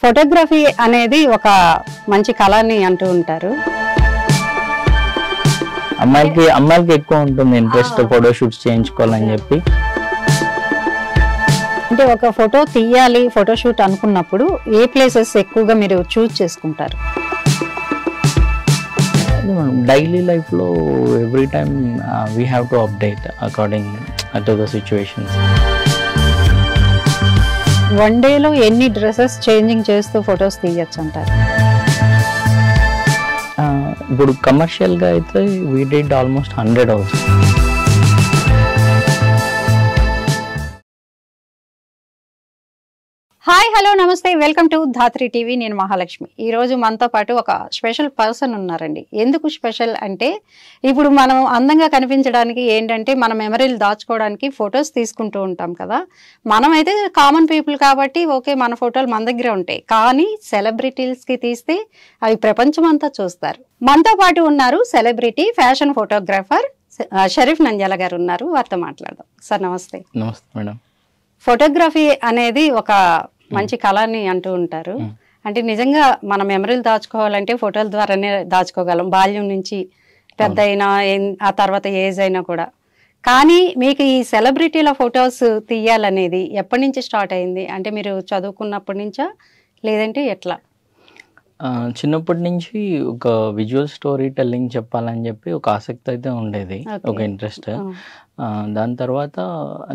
Photography అనేది ఒక మంచి కళ అని అంటూ ఉంటారు. అమ్మాయిలకి ఎక్కువ ఉంటుంది ఇంట్రెస్ట్ ఫోటో షూట్స్ చేయించుకోవాలని చెప్పి. అంటే ఒక ఫోటో తీయాలి ఫోటోషూట్ అనుకున్నప్పుడు ఏ ప్లేసెస్ ఎక్కువగా మీరు చూస్ చేసుకుంటారు? డైలీ లైఫ్ లో every time we have to update according to the situations. One డేలో ఎన్ని డ్రెస్సెస్ చేంజింగ్ చేస్తూ ఫొటోస్ తీయచ్చు అంటారు? ఇప్పుడు కమర్షియల్ గా అయితే వీ డిడ్ ఆల్మోస్ట్ 100 అవుతుంది. హాయ్, హలో, నమస్తే, వెల్కమ్ టు ధాత్రి టీవీ. నేను మహాలక్ష్మి. ఈరోజు మనతో పాటు ఒక స్పెషల్ పర్సన్ ఉన్నారండి. ఎందుకు స్పెషల్ అంటే, ఇప్పుడు మనం అందంగా కనిపించడానికి ఏంటంటే మన మెమరీలు దాచుకోవడానికి ఫొటోస్ తీసుకుంటూ ఉంటాం కదా. మనమైతే కామన్ పీపుల్ కాబట్టి ఓకే, మన ఫోటోలు మన దగ్గర ఉంటాయి. కానీ సెలబ్రిటీస్కి తీస్తే అవి ప్రపంచం అంతా చూస్తారు. మనతో పాటు ఉన్నారు celebrity fashion photographer Sharif Nandyal గారు ఉన్నారు. వారితో మాట్లాడదాం. సార్ నమస్తే. నమస్తే మేడం. ఫోటోగ్రఫీ అనేది ఒక మంచి కళ అని అంటూ ఉంటారు. అంటే నిజంగా మన మెమరీలు దాచుకోవాలంటే ఫోటోల ద్వారానే దాచుకోగలం, బాల్యం నుంచి పెద్ద అయినా ఆ తర్వాత ఏజ్ అయినా కూడా. కానీ మీకు ఈ సెలబ్రిటీల ఫొటోస్ తీయాలనేది ఎప్పటి నుంచి స్టార్ట్ అయింది? అంటే మీరు చదువుకున్నప్పటి నుంచా లేదంటే ఎట్లా? చిన్నప్పటి నుంచి ఒక విజువల్ స్టోరీ టెల్లింగ్ చెప్పాలని చెప్పి ఒక ఆసక్తి అయితే ఉండేది, ఒక ఇంట్రెస్ట్. దాని తర్వాత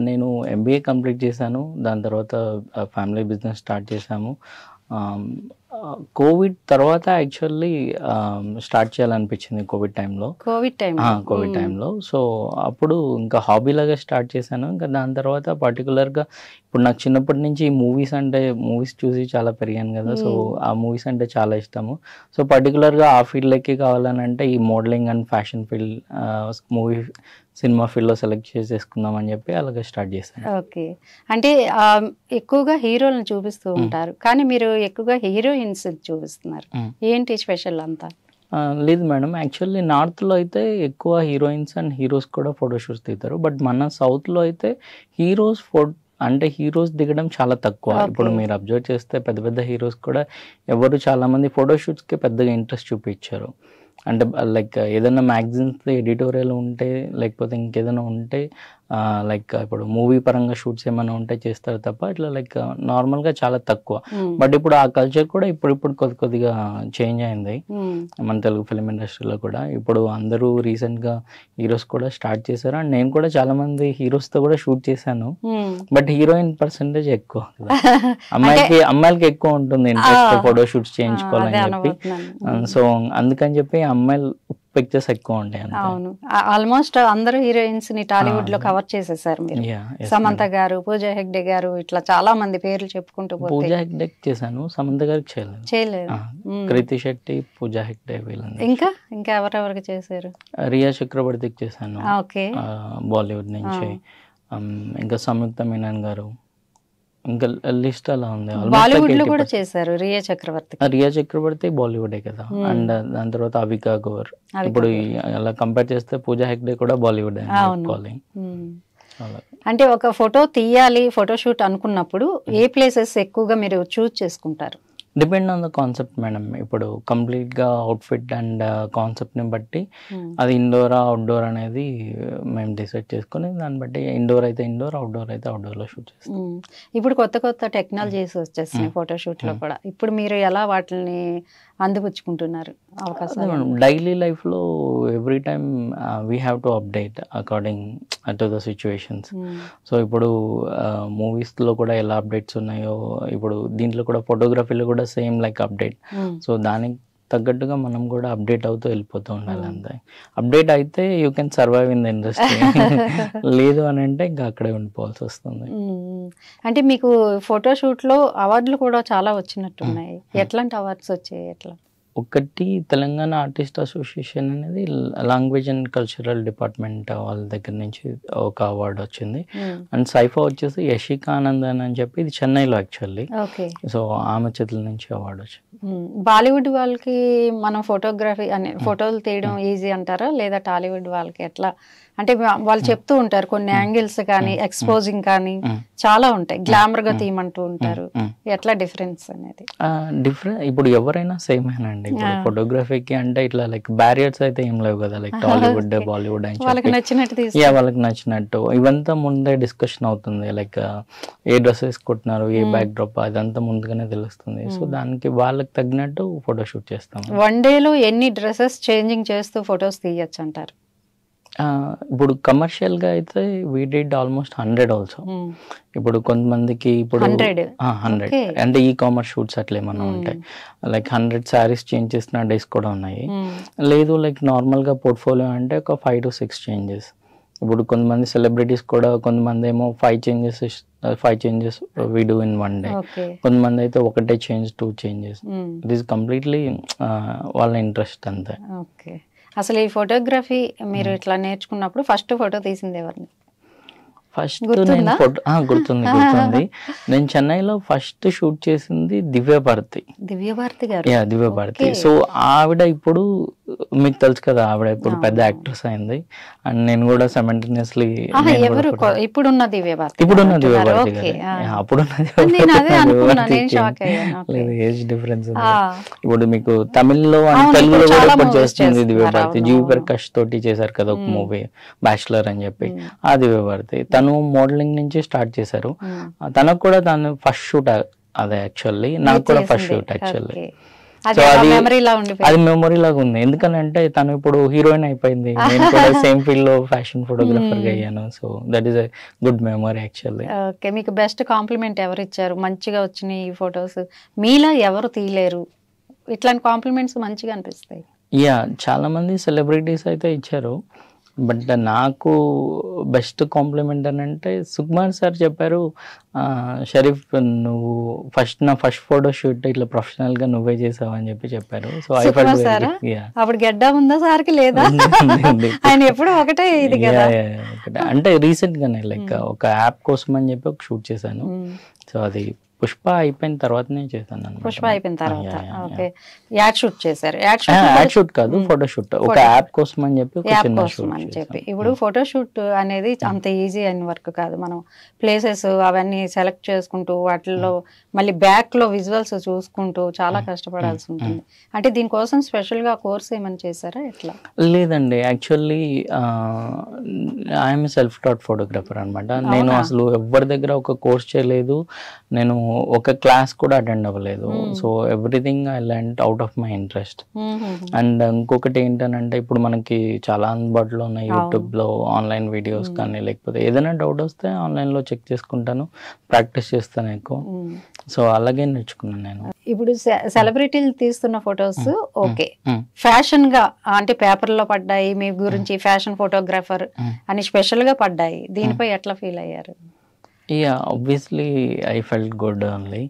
నేను MBA కంప్లీట్ చేశాను. దాని తర్వాత ఫ్యామిలీ బిజినెస్ స్టార్ట్ చేశాము. కోవిడ్ తర్వాత యాక్చువల్లీ స్టార్ట్ చేయాలనిపించింది కోవిడ్ టైంలో. సో అప్పుడు ఇంకా హాబీలాగా స్టార్ట్ చేశాను. ఇంకా దాని తర్వాత పర్టికులర్గా ఇప్పుడు నాకు చిన్నప్పటి నుంచి మూవీస్ చూసి చాలా పెరిగాను కదా. సో ఆ మూవీస్ అంటే చాలా ఇష్టము. సో పర్టికులర్గా ఆ ఫీల్డ్లోకి కావాలని అంటే ఈ modelling and fashion field, cinema ఫీల్డ్లో సెలెక్ట్ చేసుకుందాం అని చెప్పి అలాగే స్టార్ట్ చేశాను. ఓకే. అంటే ఎక్కువగా హీరోలను చూపిస్తూ ఉంటారు, కానీ మీరు ఎక్కువగా హీరోయిన్స్ చూపిస్తున్నారు. ఏంటి స్పెషల్ అంతా? లేదు మేడం, యాక్చువల్లీ నార్త్లో అయితే ఎక్కువ హీరోయిన్స్ అండ్ హీరోస్ కూడా ఫోటోషూట్స్ దిగుతారు. బట్ మన సౌత్లో అయితే హీరోస్ దిగడం చాలా తక్కువ. ఇప్పుడు మీరు అబ్జర్వ్ చేస్తే పెద్ద పెద్ద హీరోస్ కూడా ఎవరు చాలామంది ఫోటోషూట్స్కి పెద్దగా ఇంట్రెస్ట్ చూపించారు. అంటే లైక్ ఏదైనా మ్యాగజైన్స్ ఎడిటోరియల్ ఉంటే, లేకపోతే ఇంకేదైనా ఉంటే, లైక్ ఇప్పుడు మూవీ పరంగా షూట్స్ ఏమైనా ఉంటే చేస్తారు తప్ప ఇట్లా లైక్ నార్మల్గా చాలా తక్కువ. బట్ ఇప్పుడు ఆ కల్చర్ కూడా ఇప్పుడు కొద్దిగా చేంజ్ అయింది మన తెలుగు ఫిలిం ఇండస్ట్రీలో కూడా. ఇప్పుడు అందరూ రీసెంట్గా హీరోస్ కూడా స్టార్ట్ చేశారు. అండ్ నేను కూడా చాలా మంది హీరోస్తో కూడా షూట్ చేశాను. బట్ హీరోయిన్ పర్సెంటేజ్ ఎక్కువ, అమ్మాయిలకి ఎక్కువ ఉంటుంది ఇంట్రెస్ట్ ఫోటో షూట్స్ చేయించుకోవాలని చెప్పి. సో అందుకని చెప్పి అమ్మాయిలు పిక్చర్స్ ఎక్కువ ఉంటాయి. అవును, ఆల్మోస్ట్ అందరూ హీరోయిన్స్ ని టాలీవుడ్ లో కవర్ చేసేసారు మీరు. సమంత గారు, పూజా హెగ్డే గారు, ఇట్లా చాలా మంది పేర్లు చెప్పుకుంటూ పోతే. పూజా హెగ్డే చేశాను, సమంత గారికి చేయలేదు. కృతి శెట్టి, పూజా హెగ్డే వీళ్ళని. ఇంకా ఎవరెవరికి చేశారు? రియా చక్రవర్తికి చేశాను బాలీవుడ్ నుంచి. ఇంకా సంయుక్త మీనన్ గారు, ఇంకా లిస్ట్ అలా ఉంది. బాలీవుడ్ లో కూడా చేశారు రియా చక్రవర్తి బాలీవుడే కదా. అండ్ దాని తర్వాత అవికా గోర్. ఇప్పుడు అలా కంపేర్ చేస్తే పూజా హెగ్డే కూడా బాలీవుడ్. అంటే ఒక ఫోటో తీయాలి ఫోటోషూట్ అనుకున్నప్పుడు ఏ ప్లేసెస్ ఎక్కువగా మీరు చూస్ చేసుకుంటారు? Depend on the concept madam. ఇప్పుడు కంప్లీట్గా అవుట్ఫిట్ అండ్ కాన్సెప్ట్ని బట్టి అది ఇండోరా అవుట్డోర్ అనేది మేము డిసైడ్ చేసుకుని దాన్ని బట్టి ఇండోర్ అయితే ఇండోర్, అవుట్డోర్ అయితే అవుట్డోర్లో షూట్ చేస్తాం. ఇప్పుడు కొత్త టెక్నాలజీస్ వచ్చేస్తున్నాయి ఫోటోషూట్లో కూడా. ఇప్పుడు మీరు ఎలా వాటిని అందిపుచ్చుకుంటున్నారు అవకాశాలు? డైలీ లైఫ్లో every time we have to update according to the situations. So ఇప్పుడు మూవీస్లో కూడా ఎలా అప్డేట్స్ ఉన్నాయో ఇప్పుడు దీంట్లో కూడా ఫోటోగ్రఫీలో కూడా సేమ్ లైక్ అప్డేట్. సో దానికి తగ్గట్టుగా మనం కూడా అప్డేట్ అవుతూ వెళ్ళిపోతూ ఉండాలి. అంతే, అప్డేట్ అయితే you can survive in the industry. లేదు అని అంటే ఇంకా అక్కడే ఉండిపోవాల్సి వస్తుంది. అంటే మీకు ఫోటోషూట్లో అవార్డులు కూడా చాలా వచ్చినట్టున్నాయి. ఎట్లాంటి అవార్డ్స్ వచ్చాయి? ఎట్లా? ఒకటి తెలంగాణ ఆర్టిస్ట్ అసోసియేషన్ అనేది లాంగ్వేజ్ అండ్ కల్చరల్ డిపార్ట్మెంట్ వాళ్ళ దగ్గర నుంచి ఒక అవార్డు వచ్చింది. అండ్ సైఫా వచ్చేసి యశికా ఆనందన్ అని చెప్పి, ఇది చెన్నైలో యాక్చువల్లీ. సో ఆమె చేతుల నుంచి అవార్డు వచ్చింది. బాలీవుడ్ వాళ్ళకి మనం ఫోటోగ్రఫీ అనే ఫోటోలు తీయడం ఈజీ అంటారా, లేదా టాలీవుడ్ వాళ్ళకి ఎట్లా? అంటే వాళ్ళు చెప్తూ ఉంటారు కొన్ని యాంగిల్స్ కానీ, ఎక్స్పోజింగ్ కానీ, చాలా ఉంటాయి, గ్లామర్ గా తీయమంటూ ఉంటారు. ఎట్లా డిఫరెన్స్ అనేది? డిఫరెంట్. ఇప్పుడు ఎవరైనా సేమ్ అండి. ఇప్పుడు ఫోటోగ్రఫీకి అంటే ఇట్లా లైక్ బ్యారియర్స్ అయితే ఏం లేవు కదా, లైక్ టాలీవుడ్ బాలీవుడ్ అని వాళ్ళకి నచ్చినట్టు వాళ్ళకి నచ్చినట్టు ఇవంతా ముందే డిస్కషన్ అవుతుంది. లైక్ ఏ డ్రెస్ వేసుకుంటున్నారు, ఏ బ్యాక్ డ్రాప్, అదంతా ముందుగానే తెలుస్తుంది. సో దానికి వాళ్ళకి తగినట్టు ఫోటో షూట్ చేస్తాం. వన్ డేలో ఎన్ని డ్రెస్సెస్ చేంజింగ్ చేస్తూ ఫొటోస్ తీయచ్చు అంటారు? ఇప్పుడు కమర్షియల్ గా అయితే వీ డిడ్ ఆల్మోస్ట్ 100 ఆల్సో. ఇప్పుడు కొంతమందికి ఇప్పుడు 100 అంటే ఈ కామర్స్ షూట్స్ అట్లా ఏమన్నా ఉంటాయి, లైక్ 100 శారీస్ చేంజ్ చేసిన డేస్ కూడా ఉన్నాయి. లేదు లైక్ నార్మల్ గా పోర్ట్ఫోలియో అంటే ఒక 5 to 6 చేంజెస్. ఇప్పుడు కొంతమంది సెలబ్రిటీస్ కూడా కొంతమంది ఏమో 5 changes we do in one day. కొంతమంది అయితే ఒకటే change 2 changes. It is completely వాళ్ళ ఇంట్రెస్ట్ అంతే. అసలు ఈ ఫోటోగ్రఫీ మీరు ఇట్లా నేర్చుకున్నప్పుడు ఫస్ట్ ఫోటో తీసింది ఎవరిని? ఫస్ట్ నేను గుర్తుంది. నేను చెన్నైలో ఫస్ట్ షూట్ చేసింది దివ్యభారతి గారు. దివ్యభారతి. సో ఆవిడ ఇప్పుడు మీకు తెలుసు కదా, ఆవిడ ఇప్పుడు పెద్ద యాక్ట్రెస్ అయింది. అండ్ నేను కూడా సైమల్టేనియస్లీ ఇప్పుడున్న దివ్యభారతి ఏజ్ డిఫరెన్స్. ఇప్పుడు మీకు తమిళ్లో తెలుగులో కూడా చేస్తుంది దివ్యభారతి. జీవి ప్రకాష్ తోటి చేశారు కదా ఒక మూవీ బ్యాచులర్ అని చెప్పి, ఆ దివ్యభారతి. తను మోడలింగ్ నుంచి స్టార్ట్ చేశారు. తనకు కూడా తను ఫస్ట్ షూట్ అదే యాక్చువల్లీ, నాకు కూడా ఫస్ట్ షూట్ యాక్చువల్లీ. సో అది మెమొరీ లాగా ఉంది. ఎందుకనంటే తను ఇప్పుడు హీరోయిన్ అయిపోయింది, నేను కూడా సేమ్ ఫీల్డ్ లో ఫ్యాషన్ ఫోటోగ్రాఫర్ గా అయ్యాను. So that is a good memory actually. Okay, మీకు బెస్ట్ కాంప్లిమెంట్ ఎవరు ఇచ్చారు? మంచిగా వచ్చినాయి ఈ ఫొటోస్, మీలా ఎవరు తీయలేరు, ఇట్లాంటి కాంప్లిమెంట్స్ మంచిగా అనిపిస్తాయి? చాలా మంది సెలబ్రిటీస్ అయితే ఇచ్చారు. బట్ నాకు బెస్ట్ కాంప్లిమెంట్ అని అంటే సుకుమార్ సార్ చెప్పారు, షరీఫ్ నువ్వు నా ఫస్ట్ ఫోటో షూట్ ఇట్లా ప్రొఫెషనల్ గా నువ్వే చేసావు అని చెప్పారు. సో అప్పుడు గెడ్డా ఉందా సార్కి లేదా? ఆయన ఎప్పుడు ఒకటే ఇది కదా. అంటే రీసెంట్ గానే లైక్ ఒక యాప్ కోసం అని చెప్పి ఒక షూట్ చేశాను. సో అది పుష్ప అయిపోయిన తర్వాతనే చేశాను. పుష్ప అయిపోయిన తర్వాత ఓకే, యాడ్ షూట్ చేశారు. యాడ్ షూట్ కాదు, ఫోటో షూట్, ఒక యాప్ కోసం అని చెప్పి. ఇప్పుడు ఫోటో షూట్ అనేది అంత ఈజీ అయిన వర్క్ కాదు. మనం ప్లేసెస్ అవన్నీ సెలెక్ట్ చేసుకుంటూ వాటిల్లో మళ్ళీ బ్యాక్ లో విజువల్స్ చూసుకుంటూ చాలా కష్టపడాల్సి ఉంటుంది. అంటే దీనికోసం స్పెషల్ గా కోర్స్ ఏమైనా చేశారా ఎట్లా? లేదండి, actually I'm self taught photographer అనమాట. నేను అసలు ఎవరి దగ్గర ఒక కోర్స్ చేయలేదు, నేను ఒక క్లాస్ కూడా అటెండ్ అవ్వలేదు. So everything I learned out of my interest. And ఇంకొకటి ఏంటనంటే ఇప్పుడు మనకి చాలా అందుబాటులో ఉన్నాయి యూట్యూబ్ లో ఆన్లైన్ వీడియోస్ కానీ, లేకపోతే ఏదైనా డౌట్ వస్తే ఆన్లైన్ లో చెక్ చేసుకుంటాను, ప్రాక్టీస్ చేస్తాను ఎక్కువ. సో అలాగే నేర్చుకున్నాను నేను. ఇప్పుడు సెలబ్రిటీలు తీస్తున్న ఫొటోస్ ఓకే, ఫ్యాషన్ గా అంటే పేపర్ లో పడ్డాయి మీ గురించి, ఫ్యాషన్ ఫోటోగ్రాఫర్ అని స్పెషల్ గా పడ్డాయి, దీనిపై ఎట్లా ఫీల్ అయ్యారు? Obviously I felt good only.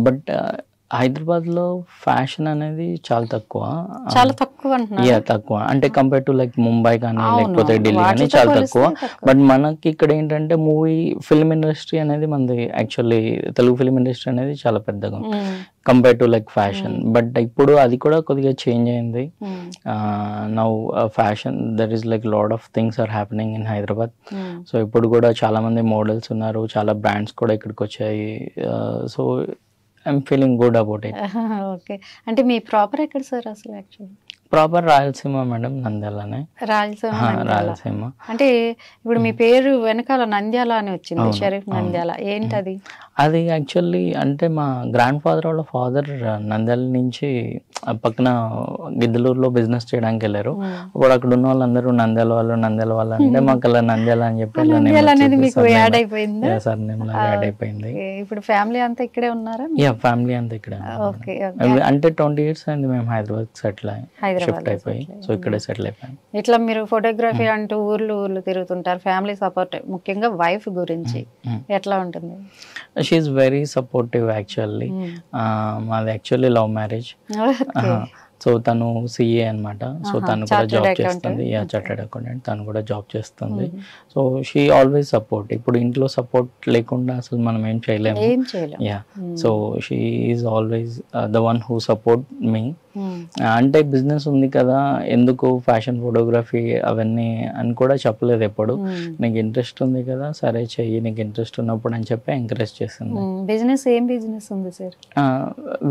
But Hyderabad లో ఫ్యాషన్ అనేది చాలా తక్కువ తక్కువ అంటే కంపేర్ టు లైక్ ముంబై కానీ లేకపోతే ఢిల్లీ కానీ చాలా తక్కువ. బట్ మనకి ఇక్కడ ఏంటంటే మూవీ ఫిల్మ్ ఇండస్ట్రీ అనేది మనది యాక్చువల్లీ తెలుగు ఫిల్మ్ ఇండస్ట్రీ అనేది చాలా పెద్దగా compare to like fashion. But ఇప్పుడు అది కూడా కొద్దిగా చేంజ్ అయింది. Now fashion that is like lot of things are happening in Hyderabad. So ఇప్పుడు కూడా చాలా మంది మోడల్స్ ఉన్నారు, చాలా బ్రాండ్స్ కూడా ఇక్కడికి వచ్చాయి. So I'm feeling good about it. Okay, అంటే మీ ప్రాపర్ ఎక్కడ సార్ అసలు? యాక్చువల్లీ ప్రాపర్ రాయలసీమ మేడం, నంద్యాలనే. రాయలసీమ అంటే ఇప్పుడు మీ పేరు వెనకాల నంద్యాల అని వచ్చింది, షరీఫ్ నంద్యాల, ఏంటది? అది యాక్చువల్లీ అంటే మా గ్రాండ్ ఫాదర్ వాళ్ళ ఫాదర్ నంద్యాల నుంచి పక్కన గిద్దలూరులో బిజినెస్ చేయడానికి వెళ్ళారు. ఇప్పుడు అక్కడ ఉన్న వాళ్ళందరూ నంద్యాల వాళ్ళు అంటే మాకు అలా నంద్యాల అని చెప్పి యాడ్ అయిపోయింది. ఇప్పుడు ఫ్యామిలీ అంతా ఇక్కడే ఉన్నారా? ఫ్యామిలీ అంతా ఇక్కడ. అంటే 20 years అయింది మేము హైదరాబాద్ సెటిల్ షిఫ్ట్ అయిపోయి. సో ఇక్కడే సెటిల్ అయిపోయాం. ఇట్లా మీరు ఫోటోగ్రఫీ అంటూ ఊర్లు తిరుగుతుంటారు, ఫ్యామిలీ సపోర్ట్ ముఖ్యంగా వైఫ్ గురించి ఎట్లా ఉంటుంది? She is very supportive actually. మాది యాక్చువల్లీ లవ్ మ్యారేజ్. సో తను సిఏ అనమాట. సో తను కూడా జాబ్ చేస్తుంది, చార్టెడ్ అకౌంటెంట్, తను కూడా జాబ్ చేస్తుంది. So she always support. ఇప్పుడు ఇంట్లో సపోర్ట్ లేకుండా అసలు మనం ఏం చేయలేము. So she is always the one who support me. అంటే బిజినెస్ ఉంది కదా ఎందుకు ఫ్యాషన్ ఫోటోగ్రఫీ అవన్నీ అని కూడా చెప్పలేదు ఎప్పుడు. నీకు ఇంట్రెస్ట్ ఉంది కదా సరే చెయ్యి నీకు ఇంట్రెస్ట్ ఉన్నప్పుడు అని చెప్పి ఎంకరేజ్ చేసింది. బిజినెస్ ఏం బిజినెస్ ఉంది sir?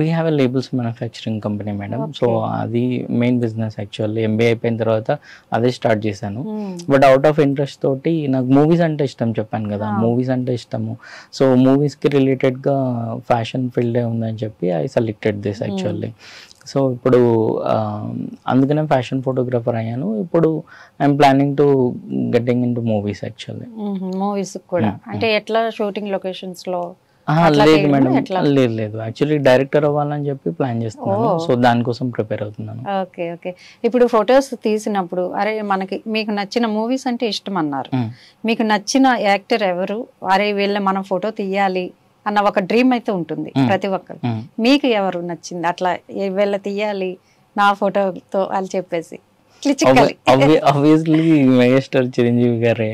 We have a labels manufacturing company madam. So అది మెయిన్ బిజినెస్ యాక్చువల్లీ. ఎంబీఏ అయిపోయిన తర్వాత అదే స్టార్ట్ చేశాను. బట్ అవుట్ ఆఫ్ ఇంట్రెస్ట్ తోటి నాకు మూవీస్ అంటే ఇష్టం చెప్పాను కదా, మూవీస్ అంటే ఇష్టము. సో మూవీస్కి రిలేటెడ్గా ఫ్యాషన్ ఫీల్డే ఉందని చెప్పి I selected this actually. So ఇప్పుడు అందుకనే ఫ్యాషన్ ఫోటోగ్రాఫర్ అయ్యాను. ఇప్పుడు I'm planning to getting in to movies actually. Movies కూడా అంటే ఎట్లా షూటింగ్ లొకేషన్స్ లో? లేదు మేడం, లేదు యాక్చువల్లీ డైరెక్టర్ అవ్వాలని చెప్పి ప్లాన్ చేస్తున్నాను. సో దానికోసం ప్రిపేర్ అవుతున్నాను. Okay okay. ఇప్పుడు ఫొటోస్ తీసినప్పుడు అరే మీకు నచ్చిన మూవీస్ అంటే ఇష్టం అన్నారు, మీకు నచ్చిన యాక్టర్ ఎవరు, అరే వీళ్ళ మనం ఫోటో తీయాలి అన్న ఒక డ్రీమ్ అయితే ఉంటుంది ప్రతి ఒక్కరు. మీకు ఎవరు నచ్చింది అట్లా వీళ్ళ తీయాలి నా ఫోటోతో అని చెప్పేసి? ఆబ్వియస్లీ మెగాస్టార్ చిరంజీవి గారే.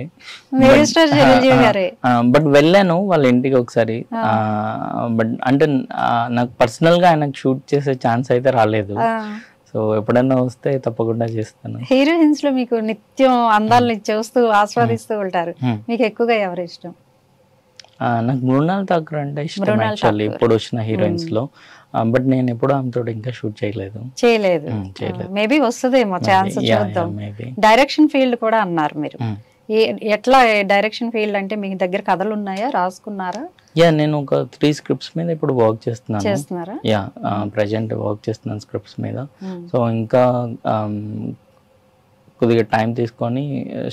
మెగాస్టార్ చిరంజీవి గారే. బట్ వెళ్ళాను వాళ్ళ ఇంటికి ఒకసారి. బట్ అంటే నాకు పర్సనల్ గా ఆయనకు షూట్ చేసే ఛాన్స్ అయితే రాలేదు. సో ఎప్పుడైనా వస్తే తప్పకుండా చేస్తాను. హీరోయిన్స్ లో మీకు నిత్యం అందాలని చూస్తూ ఆస్వాదిస్తూ ఉంటారు, మీకు ఎక్కువగా ఎవరు ఇష్టం? నాకు మృణాల్ ఠాకూర్ అంటే ఇష్టం యాక్చువల్లీ ఇప్పుడు వచ్చిన హీరోయిన్స్ లో. బట్ నేను ఎప్పుడు ఆమెతో ఇంకా షూట్ చేయలేదు. మేబీ వస్తుందేమో ఛాన్స్, చూద్దాం. డైరెక్షన్ ఫీల్డ్ కూడా అన్నారు మీరు, ఎట్లా డైరెక్షన్ ఫీల్డ్ అంటే మీ దగ్గర కథలు ఉన్నాయా, రాసుకున్నారా? నేను ఒక 3 స్క్రిప్ట్స్ మీద ఇప్పుడు వర్క్ చేస్తున్నాను. ప్రెజెంట్ వర్క్ చేస్తున్నాను స్క్రిప్ట్స్ మీద. సో ఇంకా కొద్దిగా టైం తీసుకొని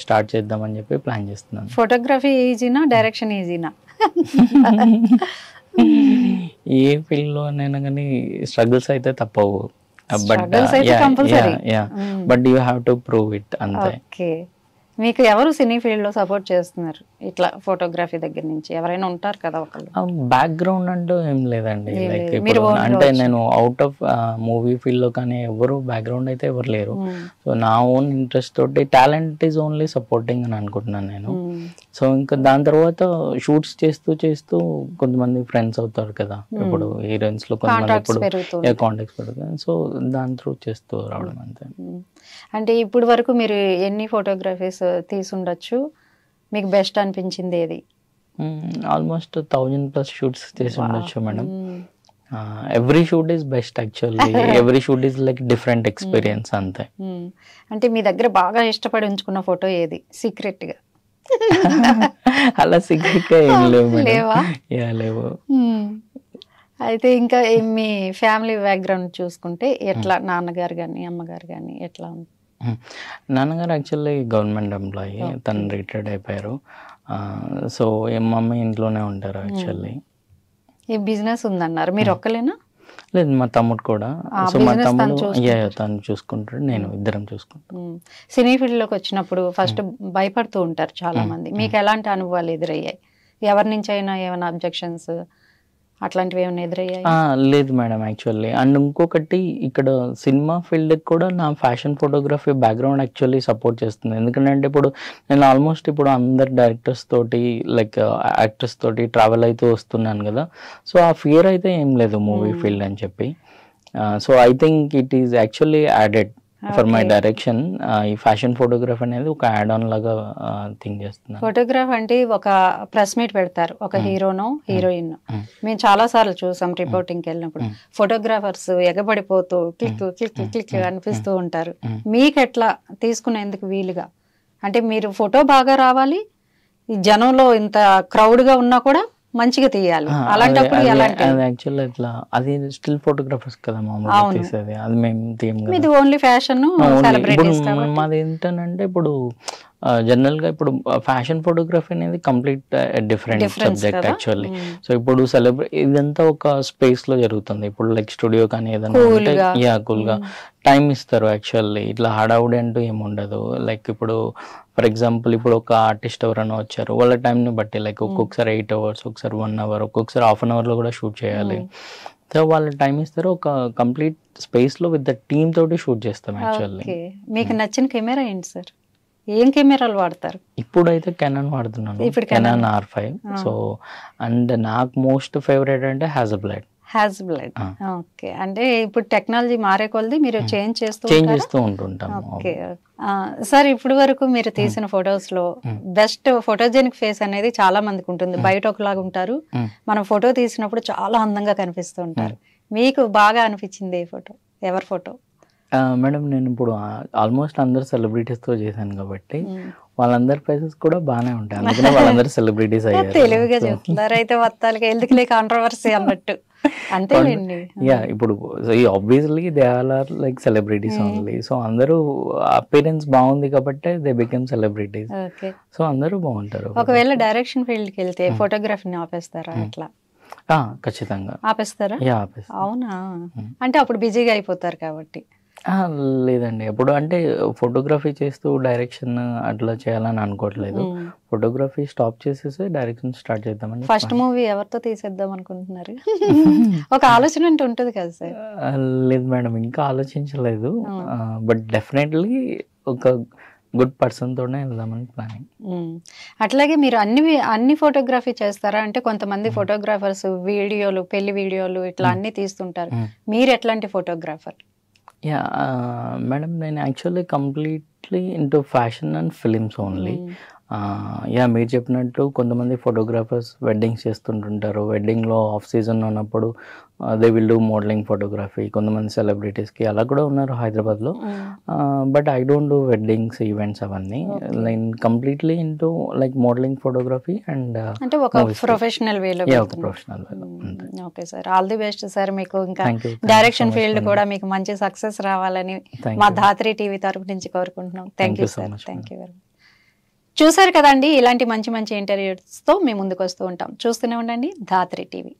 స్టార్ట్ చేద్దామని చెప్పి ప్లాన్ చేస్తున్నాను. ఫోటోగ్రఫీ ఈజీనా, డైరెక్షన్ ఈజీనా? ఏ ఫీల్డ్ లో అయినా కానీ స్ట్రగుల్స్ అయితే తప్పవు. But you have to prove it అంతే. మీకు ఎవరు సినీ ఫీల్డ్ లో సపోర్ట్ చేస్తున్నారు ఇట్లా ఫోటోగ్రఫీ దగ్గర నుంచి? ఎవరైనా ఉంటారు కదా ఒకళ్ళు. బ్యాక్గ్రౌండ్ అంటూ ఏం లేదండి. లైక్ ఇప్పుడు అంటే నేను అవుట్ ఆఫ్ మూవీ ఫీల్డ్ లో కానీ ఎవరు బ్యాక్గ్రౌండ్ అయితే ఎవరు లేరు. సో నా ఓన్ ఇంట్రెస్ట్ తోటి టాలెంట్ ఈజ్ ఓన్లీ సపోర్టింగ్ అని అనుకుంటున్నాను నేను. సో ఇంకా దాని తర్వాత షూట్స్ చేస్తూ కొంతమంది ఫ్రెండ్స్ అవుతారు కదా ఇప్పుడు హీరోయిన్స్ లో, కొంతమంది ఇప్పుడు కాంటాక్ట్స్ పెరుగుతాయి. సో దాని త్రూ చేస్తూ రావడం అంతే. అంటే ఇప్పుడు వరకు మీరు ఎన్ని ఫోటోగ్రఫీస్ తీసుండొచ్చు, మీకు బెస్ట్ అనిపించింది ఏది? ఆల్మోస్ట్ 1000+ షూట్స్ చేసి ఉండొచ్చు madam. Every shoot is best actually. Every shoot is like different experience అంతే. అంటే మీ దగ్గర బాగా ఇష్టపడి ఉంచుకున్న ఫోటో ఏది సీక్రెట్ గా? అలా సీక్రెట్ గా ఏం లేవు. అయితే ఇంకా మీ ఫ్యామిలీ బ్యాక్గ్రౌండ్ చూసుకుంటే ఎట్లా, నాన్నగారు కానీ అమ్మగారు కానీ ఎట్లా ఉంది? నాన్నగారు యాక్చువల్లీ గవర్నమెంట్ ఎంప్లాయీ, తను రిటైర్డ్ అయిపోయారు. సో మమ్మీ ఇంట్లోనే ఉంటారు యాక్చువల్లీ. ఈ బిజినెస్ ఉందన్నారు, మీరు ఒక్కలేనా? లేదు, మా తమ్ముడు కూడా. సో మా తమ్ముడు తను చూసుకుంటాడు, నేను ఇద్దరం చూసుకుంటాం. సినీ ఫీల్డ్ లోకి వచ్చినప్పుడు ఫస్ట్ భయపడుతూ ఉంటారు చాలా మంది, మీకు ఎలాంటి అనుభవాలు ఎదురయ్యాయి? ఎవరి నుంచి అయినా ఏమైనా అబ్జెక్షన్స్ అట్లాంటివి ఏమైనా ఎదురయ్యాయి? లేదు మేడం యాక్చువల్లీ. అండ్ ఇంకొకటి ఇక్కడ సినిమా ఫీల్డ్కి కూడా నా fashion photography background actually support చేస్తుంది. ఎందుకంటే ఇప్పుడు నేను ఆల్మోస్ట్ ఇప్పుడు అందరు డైరెక్టర్స్ తోటి లైక్ యాక్టర్స్ తోటి ట్రావెల్ అయితే వస్తున్నాను కదా. సో ఆ ఫియర్ అయితే ఏం లేదు మూవీ ఫీల్డ్ అని చెప్పి. So I think it is actually added for my direction. ఈ ఫ్యాషన్ ఫోటోగ్రఫీ అనేది ఒక యాడ్ ఆన్ లాగా థింక్ చేస్తున్నాను. ఫోటోగ్రాఫ్ అంటే ఒక ప్రెస్ మీట్ పెడతారు, ఒక హీరోనో హీరోయిన్. మేము చాలా సార్లు చూసాం రిపోర్టింగ్కి వెళ్ళినప్పుడు, ఫోటోగ్రాఫర్స్ ఎగబడిపోతూ క్లిక్ క్లిక్ క్లిక్ అనిపిస్తూ ఉంటారు. మీకు ఎట్లా తీసుకునేందుకు వీలుగా? అంటే మీరు ఫోటో బాగా రావాలి, ఈ జనంలో ఇంత క్రౌడ్ గా ఉన్నా కూడా మంచిగా తీయాలి. అలాంటప్పుడు యాక్చువల్లీ ఇట్లా అది స్టిల్ ఫోటోగ్రాఫర్స్ కదా మామూలుగా తీసేది, అది మేము తీయం. ఇది ఓన్లీ ఫ్యాషన్. మాది ఏంటంటే ఇప్పుడు జనరల్ గా ఇప్పుడు ఫ్యాషన్ ఫోటోగ్రఫీ అనేది complete different subject actually. So ఇప్పుడు ఇదంతా ఒక స్పేస్ లో జరుగుతుంది. ఇప్పుడు లైక్ స్టూడియో కానీ ఏదైనా కూల్ గా టైం ఇస్తారు యాక్చువల్లీ. ఇట్లా హడావుడి అంటూ ఏముండదు. లైక్ ఇప్పుడు ఫర్ ఎగ్జాంపుల్ ఇప్పుడు ఒక ఆర్టిస్ట్ ఎవరైనా వచ్చారు, వాళ్ళ టైంని బట్టి లైక్ ఒక్కొక్కసారి 8 hours, ఒకసారి 1 hour, ఒక్కొక్కసారి 1/2 hour లో కూడా షూట్ చేయాలి. సో వాళ్ళు టైం ఇస్తారు, ఒక కంప్లీట్ స్పేస్ లో విత్ ద టీమ్ తోటి షూట్ చేస్తాం యాక్చువల్లీ. మీకు నచ్చిన కెమెరా ఏంటి సార్? ఏం కెమెరాలు వాడతారు? ఇప్పుడైతే కెనాన్ వాడుతున్నాను, కెనాన్ R5. సో అండ్ నాకు మోస్ట్ ఫేవరెట్ అంటే హ్యాజల్బ్లడ్. Has blood. ఓకే, అంటే ఇప్పుడు టెక్నాలజీ మారే కొలది మీరు చేంజ్ చేస్తూ ఉంటుంటాం. ఓకే సార్, ఇప్పుడు వరకు మీరు తీసిన ఫొటోస్ లో బెస్ట్ ఫోటోజెనిక్ ఫేస్ అనేది చాలా మందికి ఉంటుంది. బయట ఒకలాగా ఉంటారు, మనం ఫోటో తీసినప్పుడు చాలా అందంగా కనిపిస్తూ ఉంటారు. మీకు బాగా అనిపించింది ఏ ఫోటో, ఎవరి ఫోటో? మేడం నేను ఇప్పుడు ఆల్మోస్ట్ అందరు సెలబ్రిటీస్తో చేశాను కాబట్టి వాళ్ళందరి ఫేసెస్ కూడా బాగానే ఉంటాయి, అందుకనే వాళ్ళందరూ సెలబ్రిటీస్ అయ్యారు. తెలుగుగా చెప్తున్నారు అయితే మొత్తానికి, ఎందుకులే కాంట్రవర్సీ అన్నట్టు. అంతేలేండి. యా, ఇప్పుడు obviously they all are like celebrities only. So అందరూ అపిరెన్స్ బాగుంది కాబట్టి దే బికమ్ సెలబ్రిటీస్. సో అందరూ బాగుంటారు. ఒకవేళ డైరెక్షన్ ఫీల్డ్ కి వెళ్తే ఫోటోగ్రఫీని ఆపేస్తారా ఎట్లా? ఖచ్చితంగా ఆపేస్తారా? అవునా, అంటే అప్పుడు బిజీగా అయిపోతారు కాబట్టి. లేదండి, ఎప్పుడు అంటే ఫోటోగ్రఫీ చేస్తూ డైరెక్షన్ అట్లా చేయాలని అనుకోవట్లేదు. ఫోటోగ్రఫీ స్టాప్ చేసేసి డైరెక్షన్ స్టార్ట్ చేద్దామని. ఫస్ట్ మూవీ ఎవరితో తీసేద్దాం అనుకుంటున్నారు? ఒక ఆలోచన అంటే ఉంటుంది కదా సార్. లేదు మేడం, ఇంకా ఆలోచించలేదు. బట్ డెఫినెట్లీ ఒక గుడ్ పర్సన్ తోనే వెళ్దామని ప్లానింగ్. అట్లాగే మీరు అన్ని ఫోటోగ్రఫీ చేస్తారా? అంటే కొంతమంది ఫోటోగ్రాఫర్స్ వీడియోలు, పెళ్లి వీడియోలు ఇట్లా అన్ని తీస్తుంటారు. మీరు ఎట్లాంటి ఫోటోగ్రాఫర్? యా మేడం, నేను actually completely into fashion and films only. Yeah, మీరు చెప్పినట్టు కొంతమంది ఫోటోగ్రాఫర్స్ వెడ్డింగ్స్ చేస్తుంటుంటారు. వెడ్డింగ్లో ఆఫ్ సీజన్ ఉన్నప్పుడు they will do modelling photography. కొంతమంది సెలబ్రిటీస్కి అలా కూడా ఉన్నారు హైదరాబాద్లో. But I don't do weddings events అవన్నీ. నేను completely into like modelling photography and అంటే ఒక ప్రొఫెషనల్ వేలో. ఒక ప్రొఫెషనల్ వేలో. Okay sir, all the best sir. మీకు ఇంకా డైరెక్షన్ ఫీల్డ్ కూడా మీకు మంచి సక్సెస్ రావాలని మా ధాత్రి టీవీ తరపు నుంచి కోరుకుంటున్నాం. Thank you sir. Thank you very much. చూసారు కదండి, ఇలాంటి మంచి మంచి ఇంటర్వ్యూస్తో మేము ముందుకు వస్తూ ఉంటాం. చూస్తూనే ఉండండి ధాత్రి టీవీ.